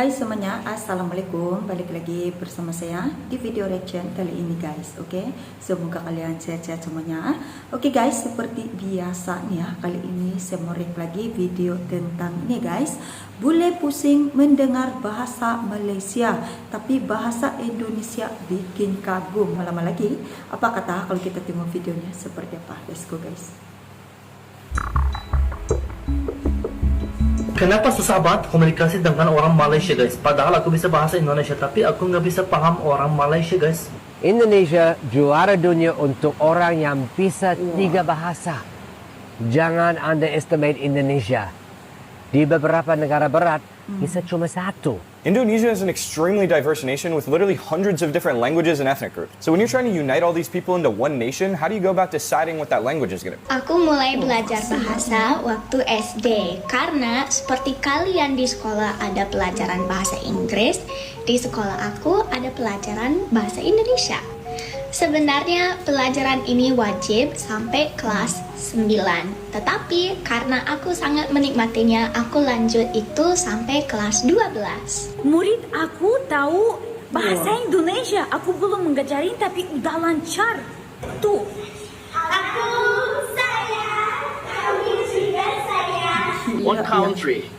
Hai semuanya, Assalamualaikum. Balik lagi bersama saya di video reaction kali ini guys. Oke, semoga kalian sehat-sehat semuanya. Oke guys, seperti biasa nih ya, kali ini saya mau react lagi video tentang ini guys. Bule pusing mendengar bahasa Malaysia, tapi bahasa Indonesia bikin kagum. Lama lagi, apa kata kalau kita tengok videonya seperti apa? Let's go guys. Kenapa susah banget komunikasi dengan orang Malaysia guys? Padahal aku bisa bahasa Indonesia, tapi aku nggak bisa paham orang Malaysia guys. Indonesia juara dunia untuk orang yang bisa 3 bahasa. Jangan underestimate Indonesia. Di beberapa negara berat, bisa cuma 1. Indonesia is an extremely diverse nation with literally hundreds of different languages and ethnic groups. So when you're trying to unite all these people into one nation, how do you go about deciding what that language is going to be? Aku mulai belajar bahasa waktu SD karena seperti kalian di sekolah ada pelajaran bahasa Inggris, di sekolah aku ada pelajaran bahasa Indonesia. Sebenarnya pelajaran ini wajib sampai kelas 9, tetapi karena aku sangat menikmatinya, aku lanjut itu sampai kelas 12. Murid aku tahu bahasa Indonesia. Aku belum mengajarin tapi udah lancar. Tuh. Aku sayang, kami juga sayang. One country,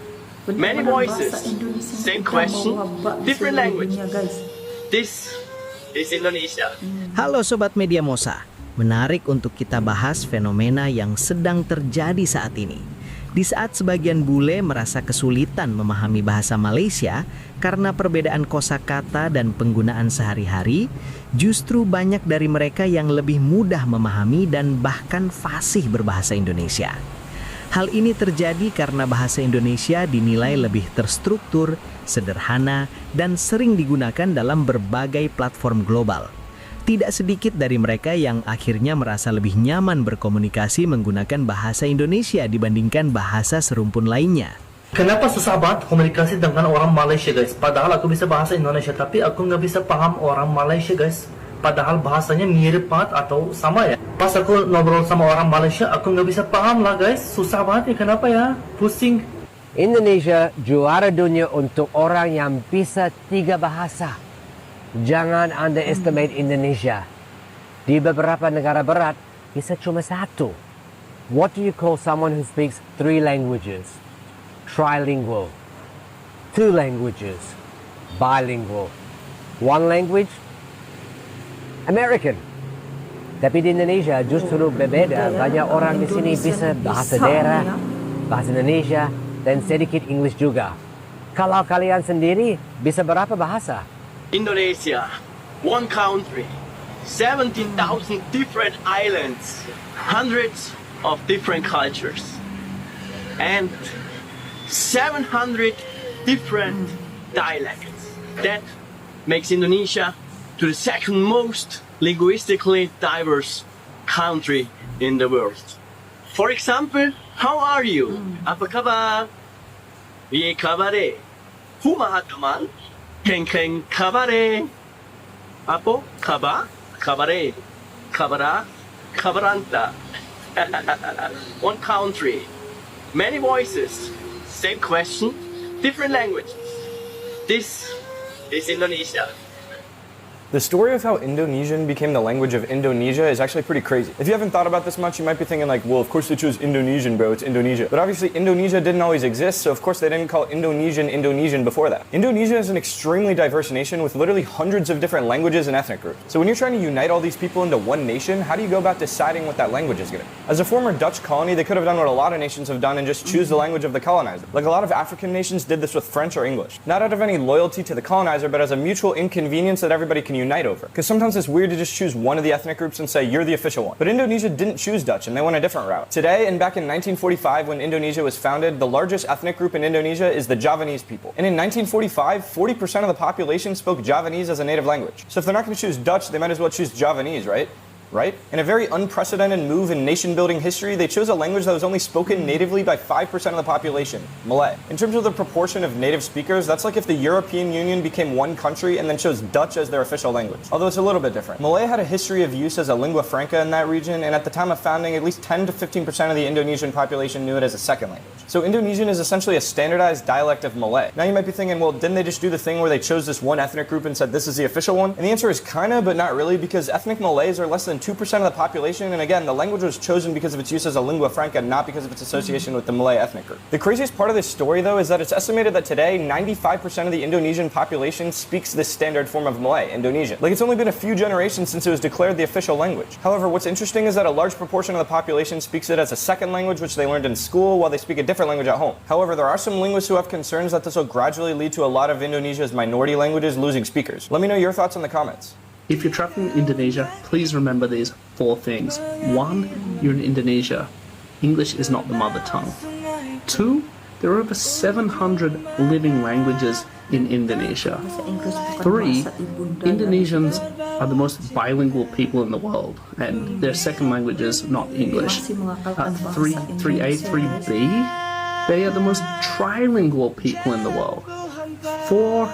many voices, same question, different language. This is Indonesia. Halo Sobat Media Mosa, menarik untuk kita bahas fenomena yang sedang terjadi saat ini. Di saat sebagian bule merasa kesulitan memahami bahasa Malaysia karena perbedaan kosakata dan penggunaan sehari-hari, justru banyak dari mereka yang lebih mudah memahami dan bahkan fasih berbahasa Indonesia. Hal ini terjadi karena bahasa Indonesia dinilai lebih terstruktur, sederhana, dan sering digunakan dalam berbagai platform global. Tidak sedikit dari mereka yang akhirnya merasa lebih nyaman berkomunikasi menggunakan bahasa Indonesia dibandingkan bahasa serumpun lainnya. Kenapa susah banget komunikasi dengan orang Malaysia guys? Padahal aku bisa bahasa Indonesia, tapi aku nggak bisa paham orang Malaysia guys. Padahal bahasanya mirip banget atau sama ya. Pas aku ngobrol sama orang Malaysia, aku nggak bisa paham lah guys. Susah banget ya, kenapa ya? Pusing. Indonesia juara dunia untuk orang yang bisa 3 bahasa. Jangan underestimate Indonesia. Di beberapa negara berat, bisa cuma 1. What do you call someone who speaks 3 languages? Trilingual. 2 languages. Bilingual. 1 language? American. Tapi di Indonesia justru berbeda. Banyak orang di sini bisa bahasa daerah, bahasa Indonesia, dan sedikit English juga. Kalau kalian sendiri, bisa berapa bahasa? Indonesia, one country, 17,000 different islands, hundreds of different cultures, and 700 different dialects. That makes Indonesia to the second most linguistically diverse country in the world. For example, how are you? Apa kabar? Ye kabare? Kumaha teman? Keng kabare? Apa kabar? Kabare? Kabara? Kabaranta? One country, many voices, same question, different languages. This is Indonesia. The story of how Indonesian became the language of Indonesia is actually pretty crazy. If you haven't thought about this much, you might be thinking like, well, of course they chose Indonesian, bro, it's Indonesia. But obviously Indonesia didn't always exist, so of course they didn't call Indonesian before that. Indonesia is an extremely diverse nation with literally hundreds of different languages and ethnic groups. So when you're trying to unite all these people into one nation, how do you go about deciding what that language is going to be? As a former Dutch colony, they could have done what a lot of nations have done and just choose the language of the colonizer. Like a lot of African nations did this with French or English. Not out of any loyalty to the colonizer, but as a mutual inconvenience that everybody can unite over. Because sometimes it's weird to just choose one of the ethnic groups and say, you're the official one. But Indonesia didn't choose Dutch, and they went a different route. Today, and back in 1945, when Indonesia was founded, the largest ethnic group in Indonesia is the Javanese people. And in 1945, 40% of the population spoke Javanese as a native language. So if they're not going to choose Dutch, they might as well choose Javanese, right? right? In a very unprecedented move in nation-building history, they chose a language that was only spoken natively by 5% of the population, Malay. In terms of the proportion of native speakers, that's like if the European Union became one country and then chose Dutch as their official language, although it's a little bit different. Malay had a history of use as a lingua franca in that region, and at the time of founding, at least 10 to 15% of the Indonesian population knew it as a second language. So Indonesian is essentially a standardized dialect of Malay. Now you might be thinking, well, didn't they just do the thing where they chose this one ethnic group and said this is the official one? And the answer is kinda, but not really, because ethnic Malays are less than 2% of the population, and again, the language was chosen because of its use as a lingua franca, not because of its association with the Malay ethnic group. The craziest part of this story, though, is that it's estimated that today, 95% of the Indonesian population speaks this standard form of Malay, Indonesian. Like, it's only been a few generations since it was declared the official language. However, what's interesting is that a large proportion of the population speaks it as a second language, which they learned in school, while they speak a different language at home. However, there are some linguists who have concerns that this will gradually lead to a lot of Indonesia's minority languages losing speakers. Let me know your thoughts in the comments. If you're traveling in Indonesia, please remember these 4 things. 1, you're in Indonesia. English is not the mother tongue. 2, there are over 700 living languages in Indonesia. Bahasa Inggris bukan 3, bahasa ibunda Indonesians are the most bilingual people in the world, and their second language is not English. Masih mengakalkan bahasa 3A, Indonesia, 3B, they are the most trilingual people in the world. 4,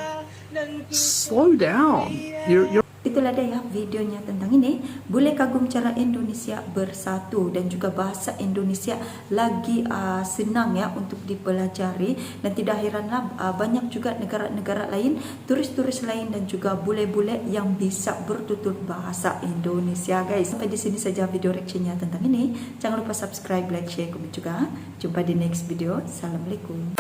slow down. You're Itulah dia ya videonya tentang ini. Bule kagum cara Indonesia bersatu, dan juga bahasa Indonesia lagi senang ya untuk dipelajari, dan tidak heranlah banyak juga negara-negara lain, turis-turis lain, dan juga bule-bule yang bisa bertutur bahasa Indonesia, guys. Sampai di sini saja video reaksinya tentang ini. Jangan lupa subscribe, like, share, komen juga. Jumpa di next video. Assalamualaikum.